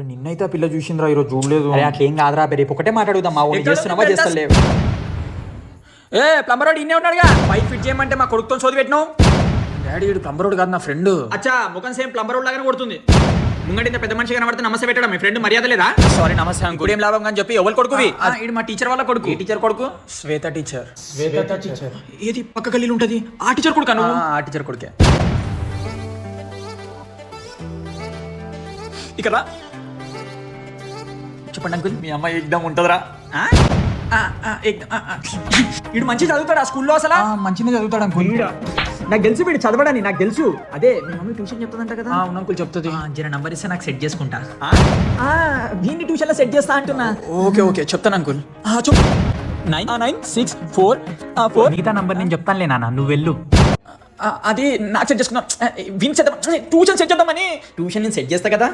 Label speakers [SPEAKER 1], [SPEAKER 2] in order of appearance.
[SPEAKER 1] నిన్నైతే ఆ పిల్ల చూసిందిరా ఈరోజు చూడలేదు.
[SPEAKER 2] అరే అట్లా ఏం కాదురా, రేపు ఒకటే మాట్లాడుదాం. మా ఊళ్ళు చేస్తున్నావా చేస్తలేవు?
[SPEAKER 1] ఏ ప్లంబర్ వాడు ఇన్నే ఉన్నాడుగా, పైప్ ఫిట్ చేయమంటే మా కొడుకుతో సోది పెట్టినావు. డాడీ వీడు ప్లంబర్ వాడు కాదు నా ఫ్రెండ్.
[SPEAKER 3] అచ్చా ముఖం సేమ్ ప్లంబర్ లాగానే కొడుతుంది. ముంగటి ఇంత పెద్ద మనిషి కనబడితే నమస్తే పెట్టడం మీ ఫ్రెండ్ మర్యాద లేదా?
[SPEAKER 1] సారీ నమస్తే అంకుల్.
[SPEAKER 3] ఏం లాభం అని చెప్పి ఎవరు కొడుకువి? ఇది మా టీచర్ వాళ్ళ కొడుకు.
[SPEAKER 1] ఏ టీచర్ కొడుకు? శ్వేత టీచర్.
[SPEAKER 3] ఏది పక్క గల్లీలు ఉంటది ఆ టీచర్ కొడుకు అను?
[SPEAKER 1] ఆ టీచర్ కొడుకే.
[SPEAKER 3] ఇక్కడ
[SPEAKER 1] చెప్పండి అంకుల్, మీ అమ్మాయి ఎగ్జామ్ ఉంటుందిరా?
[SPEAKER 3] వీడు మంచి చదువుతాడు ఆ స్కూల్లో అసలు?
[SPEAKER 1] మంచిగా చదువుతాడు అంకుల్.
[SPEAKER 3] నాకు తెలుసు వీడు చదవడని, నాకు తెలుసు. అదే మీ మమ్మీ ట్యూషన్ చెప్తుందంట కదా?
[SPEAKER 1] అవును అంకుల్ చెప్తుంది.
[SPEAKER 2] జర నంబర్ ఇస్తే నాకు సెట్ చేసుకుంటా.
[SPEAKER 3] వీడిని ట్యూషన్ లో సెట్ చేస్తా అంటున్నా.
[SPEAKER 1] ఓకే ఓకే చెప్తాను అంకుల్.
[SPEAKER 3] చెప్పు. 964
[SPEAKER 2] మిగతా నంబర్ నేను చెప్తానులే నాన్న, నువ్వు వెళ్ళు.
[SPEAKER 3] అది నాకు సెట్ చేసుకున్నా. వీని ట్యూషన్ సెట్ చేద్దామని.
[SPEAKER 2] ట్యూషన్ నేను సెట్ చేస్తా కదా.